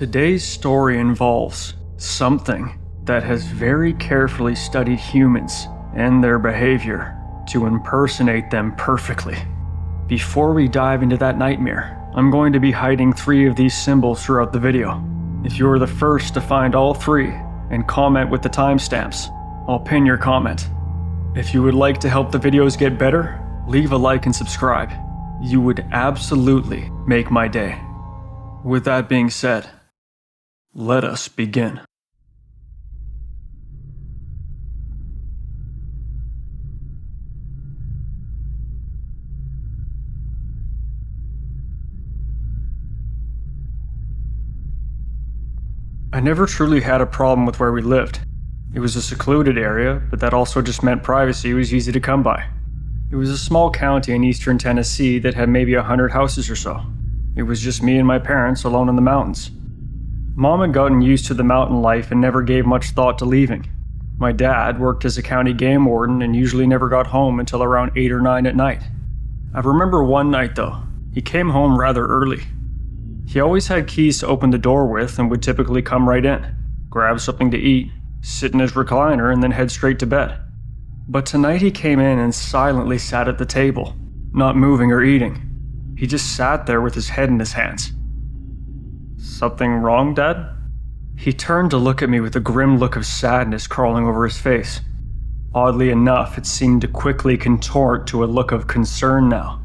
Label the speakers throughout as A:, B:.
A: Today's story involves something that has very carefully studied humans and their behavior to impersonate them perfectly. Before we dive into that nightmare, I'm going to be hiding 3 of these symbols throughout the video. If you are the first to find all 3 and comment with the timestamps, I'll pin your comment. If you would like to help the videos get better, leave a like and subscribe. You would absolutely make my day. With that being said, let us begin. I never truly had a problem with where we lived. It was a secluded area, but that also just meant privacy was easy to come by. It was a small county in eastern Tennessee that had maybe 100 houses or so. It was just me and my parents alone in the mountains. Mom had gotten used to the mountain life and never gave much thought to leaving. My dad worked as a county game warden and usually never got home until around 8 or 9 at night. I remember one night though, he came home rather early. He always had keys to open the door with and would typically come right in, grab something to eat, sit in his recliner, and then head straight to bed. But tonight he came in and silently sat at the table, not moving or eating. He just sat there with his head in his hands. "Something wrong, Dad?" He turned to look at me with a grim look of sadness crawling over his face. Oddly enough, it seemed to quickly contort to a look of concern now.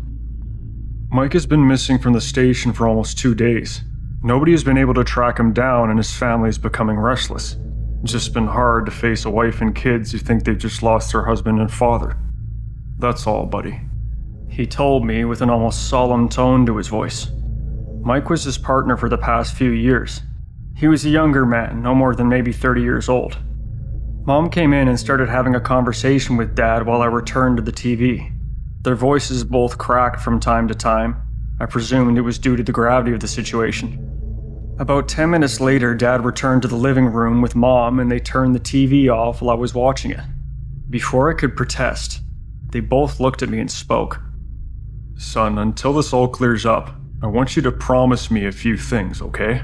A: "Mike has been missing from the station for almost 2 days. Nobody has been able to track him down and his family is becoming restless. It's just been hard to face a wife and kids who think they've just lost their husband and father. That's all, buddy," he told me with an almost solemn tone to his voice. Mike was his partner for the past few years. He was a younger man, no more than maybe 30 years old. Mom came in and started having a conversation with Dad while I returned to the TV. Their voices both cracked from time to time. I presumed it was due to the gravity of the situation. About 10 minutes later, Dad returned to the living room with Mom and they turned the TV off while I was watching it. Before I could protest, they both looked at me and spoke. "Son, until this all clears up, I want you to promise me a few things, okay?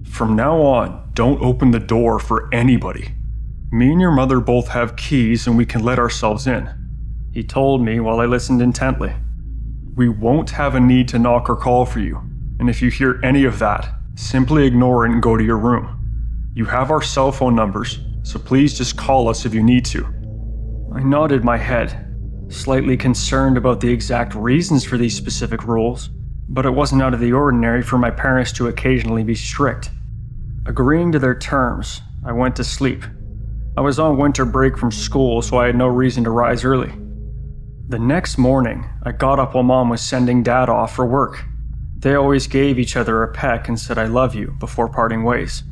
A: From now on, don't open the door for anybody. Me and your mother both have keys and we can let ourselves in," he told me while I listened intently. "We won't have a need to knock or call for you, and if you hear any of that, simply ignore it and go to your room. You have our cell phone numbers, so please just call us if you need to." I nodded my head, slightly concerned about the exact reasons for these specific rules, but it wasn't out of the ordinary for my parents to occasionally be strict. Agreeing to their terms, I went to sleep. I was on winter break from school, so I had no reason to rise early. The next morning, I got up while Mom was sending Dad off for work. They always gave each other a peck and said "I love you" before parting ways.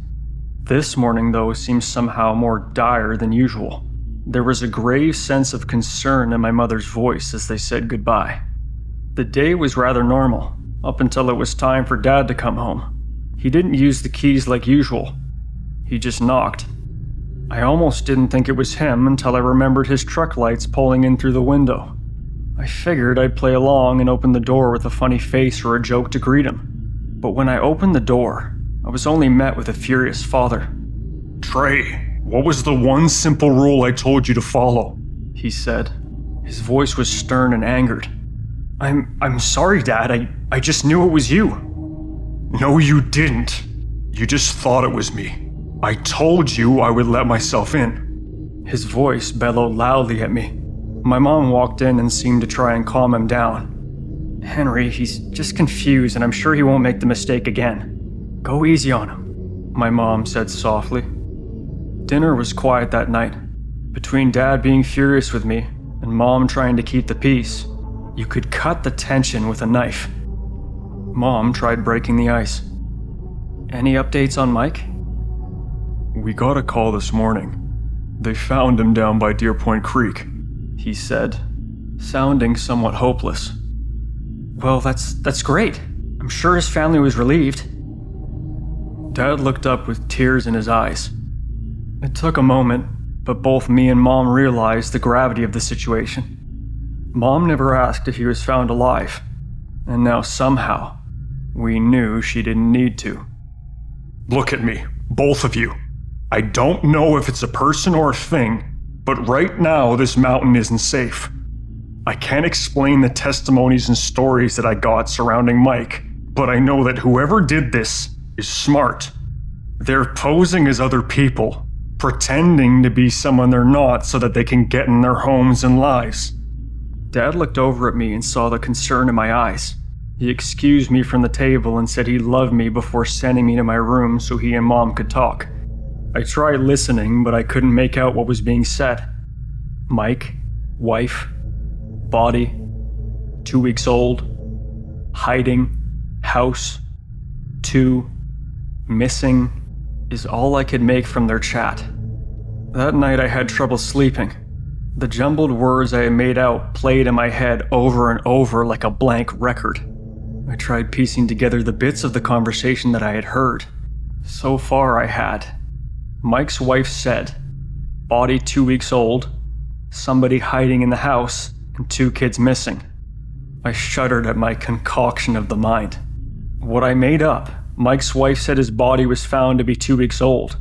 A: This morning, though, seemed somehow more dire than usual. There was a grave sense of concern in my mother's voice as they said goodbye. The day was rather normal, up until it was time for Dad to come home. He didn't use the keys like usual. He just knocked. I almost didn't think it was him until I remembered his truck lights pulling in through the window. I figured I'd play along and open the door with a funny face or a joke to greet him. But when I opened the door, I was only met with a furious father. "Trey, what was the one simple rule I told you to follow?" he said. His voice was stern and angered. I'm sorry, Dad. I just knew it was you." "No, you didn't. You just thought it was me. I told you I would let myself in." His voice bellowed loudly at me. My mom walked in and seemed to try and calm him down. "Henry, he's just confused and I'm sure he won't make the mistake again. Go easy on him," my mom said softly. Dinner was quiet that night. Between Dad being furious with me and Mom trying to keep the peace, you could cut the tension with a knife. Mom tried breaking the ice. "Any updates on Mike?" "We got a call this morning. They found him down by Deer Point Creek," he said, sounding somewhat hopeless. "Well, that's great. I'm sure his family was relieved." Dad looked up with tears in his eyes. It took a moment, but both me and Mom realized the gravity of the situation. Mom never asked if he was found alive, and now somehow, we knew she didn't need to.
B: Look at me, both of you. I don't know if it's a person or a thing, but right now this mountain isn't safe. I can't explain the testimonies and stories that I got surrounding Mike, but I know that whoever did this is smart. They're posing as other people, pretending to be someone they're not so that they can get in their homes and lives.
A: Dad looked over at me and saw the concern in my eyes. He excused me from the table and said he loved me before sending me to my room so he and Mom could talk. I tried listening, but I couldn't make out what was being said. Mike, wife, body, 2 weeks old, hiding, house, 2, missing, is all I could make from their chat. That night I had trouble sleeping. The jumbled words I had made out played in my head over and over like a blank record. I tried piecing together the bits of the conversation that I had heard. So far I had. Mike's wife said, body 2 weeks old, somebody hiding in the house, and 2 kids missing. I shuddered at my concoction of the mind. What I made up, Mike's wife said his body was found to be 2 weeks old,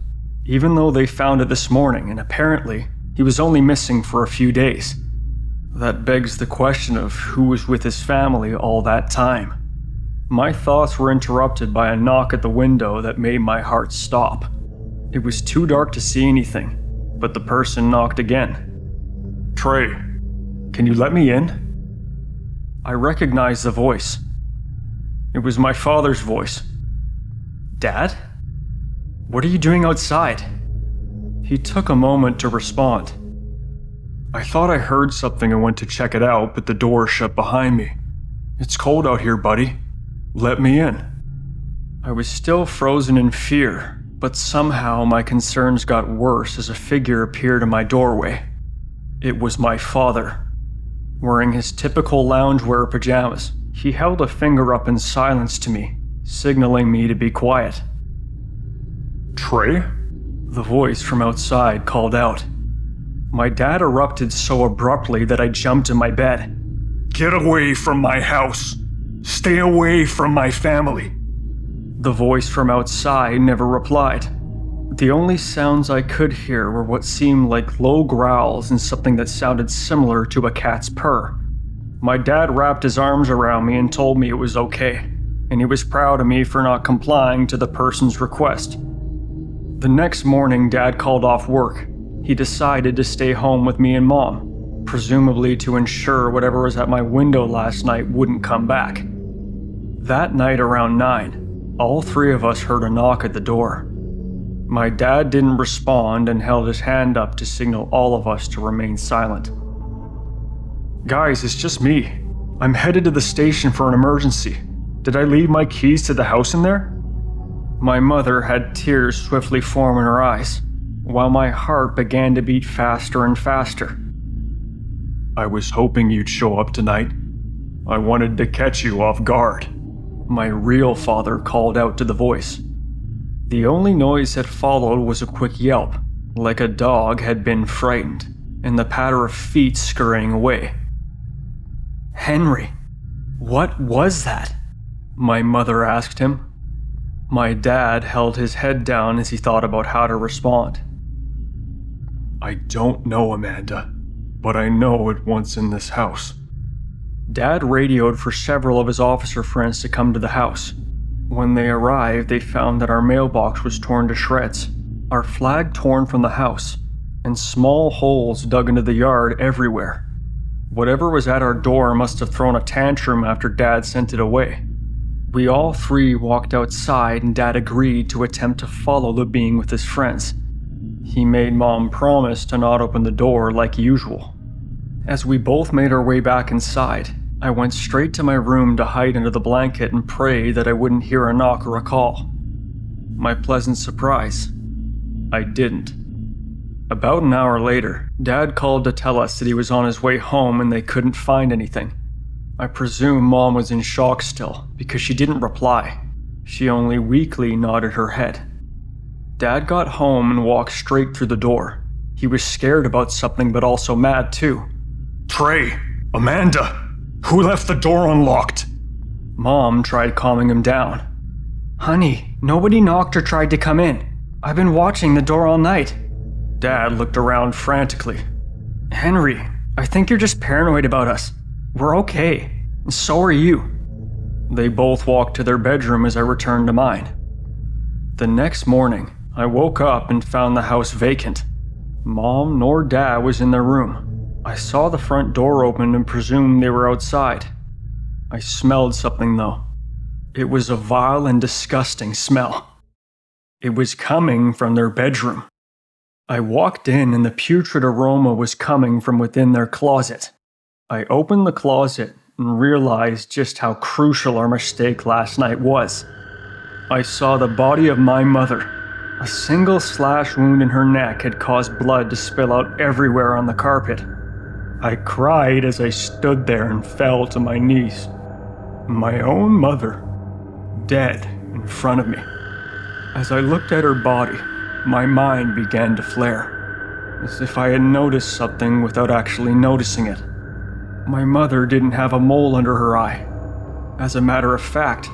A: even though they found it this morning, and apparently he was only missing for a few days. That begs the question of who was with his family all that time. My thoughts were interrupted by a knock at the window that made my heart stop. It was too dark to see anything, but the person knocked again.
B: Trey, can you let me in?
A: I recognized the voice. It was my father's voice. Dad? What are you doing outside? He took a moment to respond.
B: I thought I heard something and went to check it out, but the door shut behind me. It's cold out here, buddy. Let me in.
A: I was still frozen in fear, but somehow my concerns got worse as a figure appeared in my doorway. It was my father. Wearing his typical loungewear pajamas, he held a finger up in silence to me, signaling me to be quiet.
B: Trey?
A: The voice from outside called out. My dad erupted so abruptly that I jumped in my bed.
B: Get away from my house! Stay away from my family!
A: The voice from outside never replied. The only sounds I could hear were what seemed like low growls and something that sounded similar to a cat's purr. My dad wrapped his arms around me and told me it was okay, and he was proud of me for not complying to the person's request. The next morning, Dad called off work. He decided to stay home with me and Mom, presumably to ensure whatever was at my window last night wouldn't come back. That night around 9, all 3 of us heard a knock at the door. My dad didn't respond and held his hand up to signal all of us to remain silent.
B: Guys, it's just me. I'm headed to the station for an emergency. Did I leave my keys to the house in there?
A: My mother had tears swiftly form in her eyes, while my heart began to beat faster and faster.
B: I was hoping you'd show up tonight. I wanted to catch you off guard.
A: My real father called out to the voice. The only noise that followed was a quick yelp, like a dog had been frightened, and the patter of feet scurrying away. Henry, what was that? My mother asked him. My dad held his head down as he thought about how to respond.
B: I don't know, Amanda, but I know it once in this house.
A: Dad radioed for several of his officer friends to come to the house. When they arrived, they found that our mailbox was torn to shreds, our flag torn from the house, and small holes dug into the yard everywhere. Whatever was at our door must have thrown a tantrum after Dad sent it away. We all 3 walked outside and Dad agreed to attempt to follow the being with his friends. He made Mom promise to not open the door like usual. As we both made our way back inside, I went straight to my room to hide under the blanket and pray that I wouldn't hear a knock or a call. My pleasant surprise, I didn't. About an hour later, Dad called to tell us that he was on his way home and they couldn't find anything. I presume Mom was in shock still, because she didn't reply. She only weakly nodded her head. Dad got home and walked straight through the door. He was scared about something but also mad too.
B: Trey! Amanda! Who left the door unlocked?
A: Mom tried calming him down. Honey, Nobody knocked or tried to come in. I've been watching the door all night." Dad looked around frantically. "Henry, I think you're just paranoid about us. We're okay. And so are you." They both walked to their bedroom as I returned to mine. The next morning, I woke up and found the house vacant. Mom nor Dad was in their room. I saw the front door open and presumed they were outside. I smelled something though. It was a vile and disgusting smell. It was coming from their bedroom. I walked in and the putrid aroma was coming from within their closet. I opened the closet and realized just how crucial our mistake last night was. I saw the body of my mother. A single slash wound in her neck had caused blood to spill out everywhere on the carpet. I cried as I stood there and fell to my knees. My own mother, dead in front of me. As I looked at her body, my mind began to flare, as if I had noticed something without actually noticing it. My mother didn't have a mole under her eye. As a matter of fact,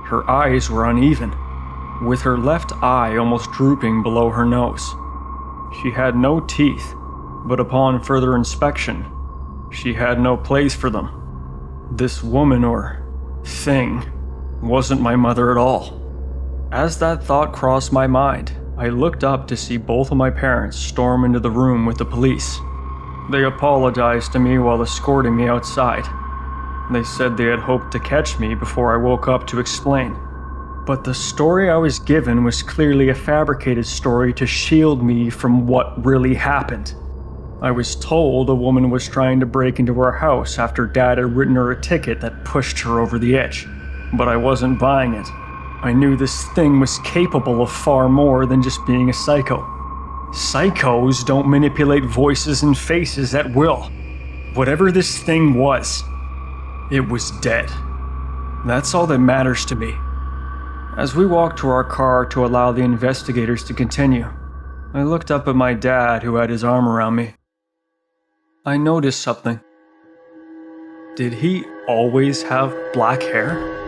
A: her eyes were uneven, with her left eye almost drooping below her nose. She had no teeth, but upon further inspection, she had no place for them. This woman or thing wasn't my mother at all. As that thought crossed my mind, I looked up to see both of my parents storm into the room with the police. They apologized to me while escorting me outside. They said they had hoped to catch me before I woke up to explain. But the story I was given was clearly a fabricated story to shield me from what really happened. I was told a woman was trying to break into our house after Dad had written her a ticket that pushed her over the edge. But I wasn't buying it. I knew this thing was capable of far more than just being a psycho. Psychos don't manipulate voices and faces at will. Whatever this thing was, it was dead. That's all that matters to me. As we walked to our car to allow the investigators to continue, I looked up at my dad who had his arm around me. I noticed something. Did he always have black hair?